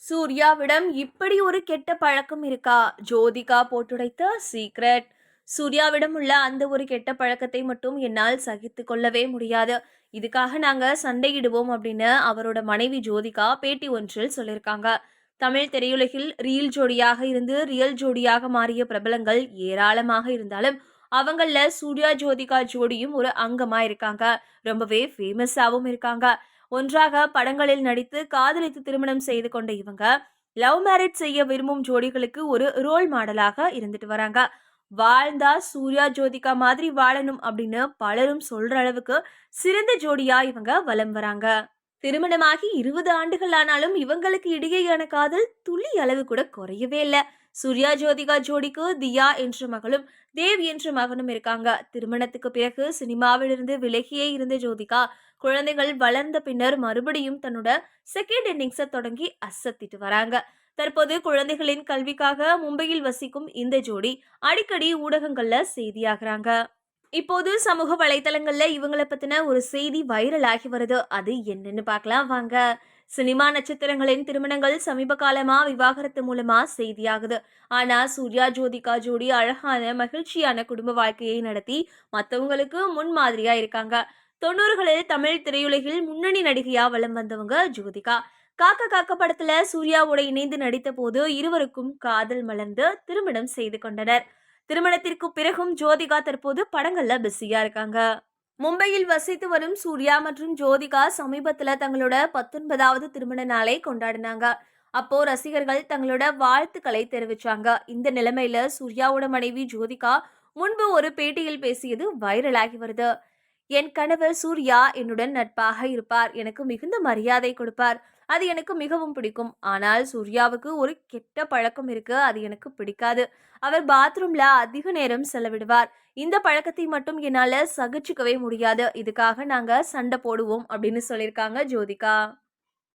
சூர்யாவிடம் இப்படி ஒரு கெட்ட பழக்கம் இருக்கா? ஜோதிகா போட்டுடைத்த சீக்ரெட். சூர்யாவிடம் உள்ள அந்த ஒரு கெட்ட பழக்கத்தை மட்டும் என்னால் சகித்து கொள்ளவே முடியாது. இதுக்காக நாங்க சண்டையிடுவோம் அப்படின்னு அவரோட மனைவி ஜோதிகா பேட்டி ஒன்றில் சொல்லியிருக்காங்க. தமிழ் திரையுலகில் ரீல் ஜோடியாக இருந்து ரியல் ஜோடியாக மாறிய பிரபலங்கள் ஏராளமாக இருந்தாலும் அவங்கள சூர்யா ஜோதிகா ஜோடியும் ஒரு அங்கமா இருக்காங்க. ரொம்பவே ஃபேமஸாவும் இருக்காங்க. ஒன்றாக படங்களில் நடித்து காதலித்து திருமணம் செய்து கொண்ட இவங்க லவ் மேரேஜ் செய்ய விரும்பும் ஜோடிகளுக்கு ஒரு ரோல் மாடலாக இருந்துட்டு வராங்க. வாழ்ந்தா சூர்யா ஜோதிகா மாதிரி வாழணும் அப்படின்னு பலரும் சொல்ற அளவுக்கு சிறந்த ஜோடியா இவங்க வலம் வராங்க. திருமணமாகி 20 ஆண்டுகள் ஆனாலும் இவங்களுக்கு இடையேயான காதல் துளி அளவு கூட குறையவே இல்லை. சூர்யா ஜோதிகா ஜோடிக்கு தியா என்ற மகளும் தேவ் என்ற மகனும் இருக்காங்க. திருமணத்துக்கு பிறகு சினிமாவிலிருந்து விலகியே இருந்த ஜோதிகா குழந்தைகள் வளர்ந்த பின்னர் மறுபடியும் தன்னோட செகண்ட் இன்னிங்ஸை தொடங்கி அசத்திட்டு வராங்க. தற்போது குழந்தைகளின் கல்விக்காக மும்பையில் வசிக்கும் இந்த ஜோடி அடிக்கடி ஊடகங்கள்ல செய்தியாகிறாங்க. இப்போது சமூக வலைதளங்கள்ல இவங்கள பத்தின ஒரு செய்தி வைரல் ஆகி வருது. அது என்னன்னு பார்க்கலாம் வாங்க. சினிமா நட்சத்திரங்களின் திருமணங்கள் சமீப காலமா விவாகரத்து மூலமா செய்தியாகுது. ஆனா சூர்யா ஜோதிகா ஜோடி அழகான மகிழ்ச்சியான குடும்ப வாழ்க்கையை நடத்தி மத்தவங்களுக்கு முன்மாதிரியா இருக்காங்க. 90களில் தமிழ் திரையுலகில் முன்னணி நடிகையா வலம் வந்தவங்க ஜோதிகா. காக்க காக்க படத்துல சூர்யாவோட இணைந்து நடித்த போது இருவருக்கும் காதல் மலர்ந்து திருமணம் செய்து கொண்டனர். திருமணத்திற்கு பிறகும் ஜோதிகா தற்போது படங்கள்ல பிஸியா இருக்காங்க. மும்பையில் வசித்து வரும் சூர்யா மற்றும் ஜோதிகா சமீபத்துல தங்களோட 19வது திருமண நாளை கொண்டாடினாங்க. அப்போ ரசிகர்கள் தங்களோட வாழ்த்துக்களை தெரிவிச்சாங்க. இந்த நிலைமையில சூர்யாவோட மனைவி ஜோதிகா முன்பு ஒரு பேட்டியில் பேசியது வைரலாகி வருது. என் கணவர் சூர்யா என்னுடன் நட்பாக இருப்பார். எனக்கு மிகுந்த மரியாதை கொடுப்பார். அது எனக்கு மிகவும் பிடிக்கும். ஆனால் சூர்யாவுக்கு ஒரு கெட்ட பழக்கம் இருக்கு. அது எனக்கு பிடிக்காது. அவர் பாத்ரூம்ல அதிக நேரம் செலவிடுவார். இந்த பழக்கத்தை மட்டும் என்னால சகிச்சுக்கவே முடியாது. இதுக்காக நாங்க சண்டை போடுவோம் அப்படின்னு சொல்லியிருக்காங்க ஜோதிகா.